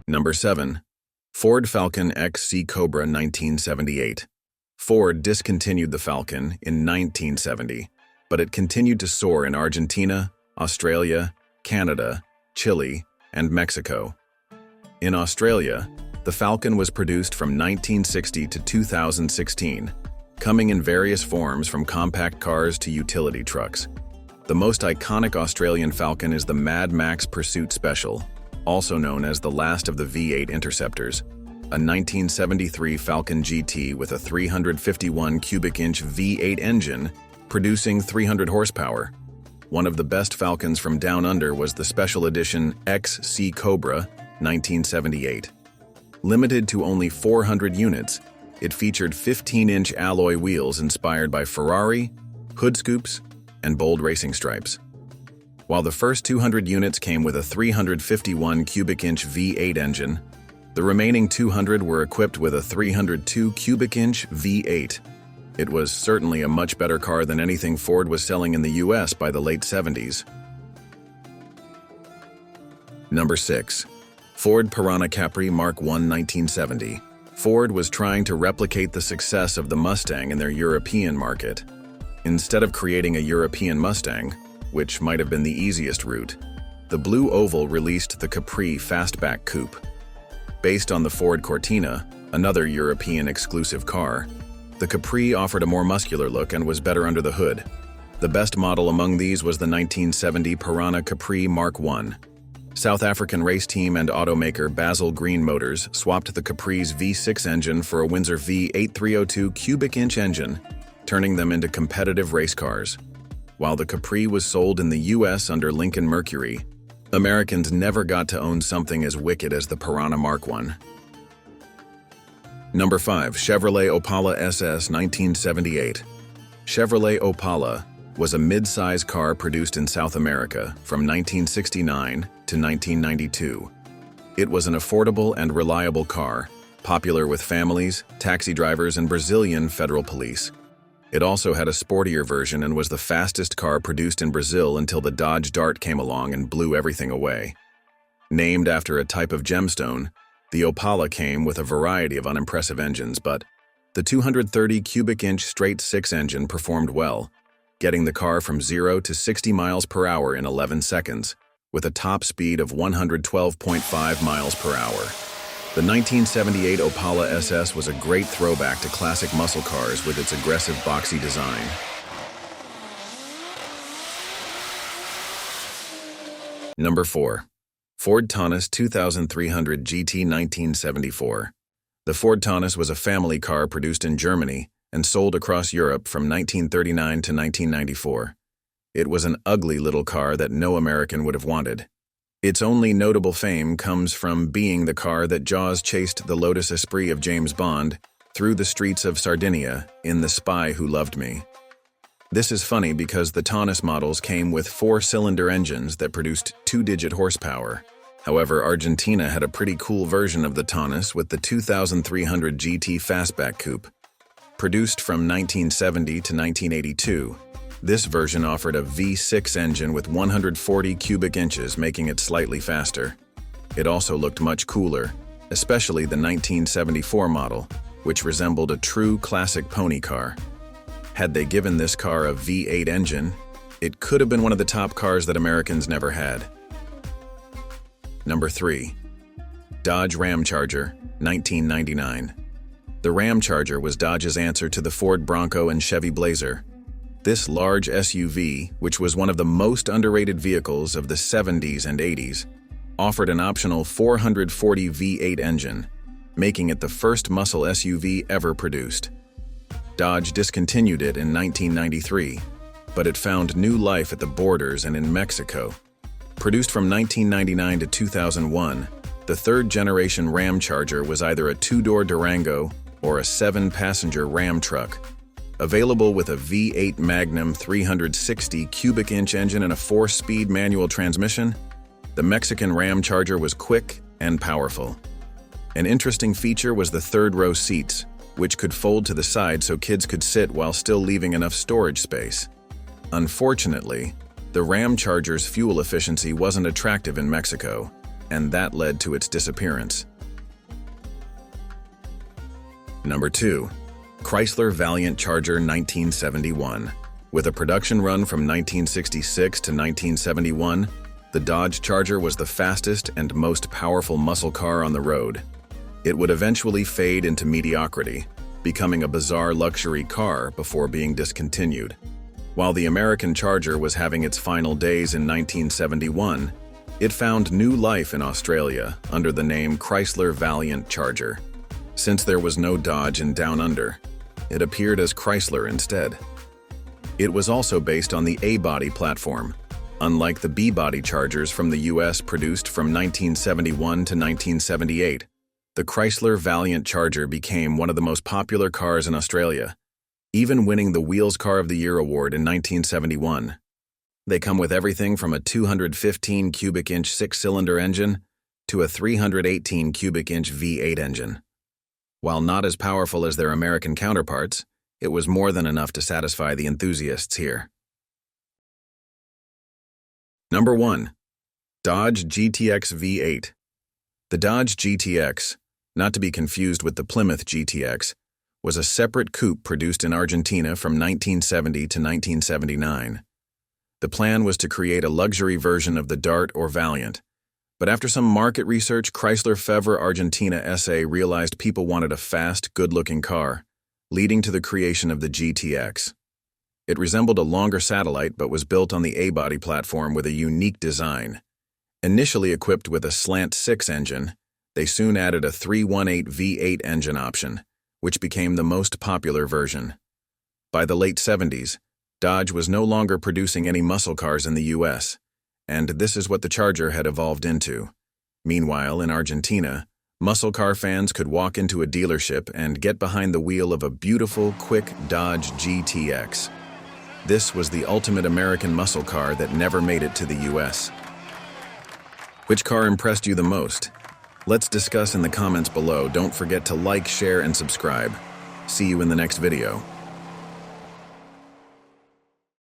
Number 7. Ford Falcon XC Cobra 1978. Ford discontinued the Falcon in 1970, but it continued to soar in Argentina, Australia, Canada, Chile, and Mexico. In Australia, the Falcon was produced from 1960 to 2016, coming in various forms from compact cars to utility trucks. The most iconic Australian Falcon is the Mad Max Pursuit Special, also known as the last of the V8 Interceptors, a 1973 Falcon GT with a 351 cubic inch V8 engine producing 300 horsepower. One of the best Falcons from Down Under was the special edition XC Cobra 1978. Limited to only 400 units, it featured 15-inch alloy wheels inspired by Ferrari, hood scoops, and bold racing stripes. While the first 200 units came with a 351 cubic inch V8 engine, the remaining 200 were equipped with a 302 cubic inch V8. It was certainly a much better car than anything Ford was selling in the US by the late 70s. Number 6. Ford Perana Capri Mark I 1970. Ford was trying to replicate the success of the Mustang in their European market. Instead of creating a European Mustang, which might have been the easiest route, the Blue Oval released the Capri Fastback Coupe. Based on the Ford Cortina, another European exclusive car, the Capri offered a more muscular look and was better under the hood. The best model among these was the 1970 Perana Capri Mark I. South African race team and automaker Basil Green Motors swapped the Capri's V6 engine for a Windsor V8 302 cubic inch engine, turning them into competitive race cars. While the Capri was sold in the US under Lincoln Mercury, Americans never got to own something as wicked as the Perana Mark I. Number 5. Chevrolet Opala SS 1978. Chevrolet Opala was a mid-size car produced in South America from 1969 to 1992. It was an affordable and reliable car, popular with families, taxi drivers, and Brazilian federal police. It also had a sportier version and was the fastest car produced in Brazil until the Dodge Dart came along and blew everything away. Named after a type of gemstone, the Opala came with a variety of unimpressive engines, but the 230 cubic inch straight-six engine performed well, getting the car from 0 to 60 miles per hour in 11 seconds, with a top speed of 112.5 miles per hour. The 1978 Opala SS was a great throwback to classic muscle cars with its aggressive boxy design. Number 4. Ford Taunus 2300 GT 1974. The Ford Taunus was a family car produced in Germany and sold across Europe from 1939 to 1994. It was an ugly little car that no American would have wanted. Its only notable fame comes from being the car that Jaws chased the Lotus Esprit of James Bond through the streets of Sardinia in The Spy Who Loved Me. This is funny because the Taunus models came with 4-cylinder engines that produced 2-digit horsepower. However, Argentina had a pretty cool version of the Taunus with the 2300 GT Fastback Coupe. Produced from 1970 to 1982, this version offered a V6 engine with 140 cubic inches, making it slightly faster. It also looked much cooler, especially the 1974 model, which resembled a true classic pony car. Had they given this car a V8 engine, it could have been one of the top cars that Americans never had. Number 3. Dodge Ramcharger, 1999. The Ramcharger was Dodge's answer to the Ford Bronco and Chevy Blazer. This large SUV, which was one of the most underrated vehicles of the 70s and 80s, offered an optional 440 V8 engine, making it the first muscle SUV ever produced. Dodge discontinued it in 1993, but it found new life at the borders and in Mexico. Produced from 1999 to 2001, the third-generation Ramcharger was either a 2-door Durango or a 7-passenger Ram truck. Available with a V8 Magnum 360 cubic inch engine and a 4-speed manual transmission, the Mexican Ramcharger was quick and powerful. An interesting feature was the third-row seats, which could fold to the side so kids could sit while still leaving enough storage space. Unfortunately, the Ramcharger's fuel efficiency wasn't attractive in Mexico, and that led to its disappearance. Number 2. Chrysler Valiant Charger 1971. With a production run from 1966 to 1971, the Dodge Charger was the fastest and most powerful muscle car on the road. It would eventually fade into mediocrity, becoming a bizarre luxury car before being discontinued. While the American Charger was having its final days in 1971, it found new life in Australia under the name Chrysler Valiant Charger. Since there was no Dodge in Down Under, it appeared as Chrysler instead. It was also based on the A-body platform, unlike the B-body Chargers from the US produced from 1971 to 1978. The Chrysler Valiant Charger became one of the most popular cars in Australia, even winning the Wheels Car of the Year award in 1971. They come with everything from a 215 cubic inch six-cylinder engine to a 318 cubic inch V8 engine. While not as powerful as their American counterparts, it was more than enough to satisfy the enthusiasts here. Number 1. Dodge GTX V8. The Dodge GTX, not to be confused with the Plymouth GTX, was a separate coupe produced in Argentina from 1970 to 1979. The plan was to create a luxury version of the Dart or Valiant, but after some market research, Chrysler Fevre Argentina SA realized people wanted a fast, good-looking car, leading to the creation of the GTX. It resembled a longer satellite but was built on the A-body platform with a unique design. Initially equipped with a slant-6 engine, they soon added a 318 V8 engine option, which became the most popular version. By the late 70s, Dodge was no longer producing any muscle cars in the US, and this is what the Charger had evolved into. Meanwhile, in Argentina, muscle car fans could walk into a dealership and get behind the wheel of a beautiful, quick Dodge GTX. This was the ultimate American muscle car that never made it to the US. Which car impressed you the most? Let's discuss in the comments below. Don't forget to like, share, and subscribe. See you in the next video.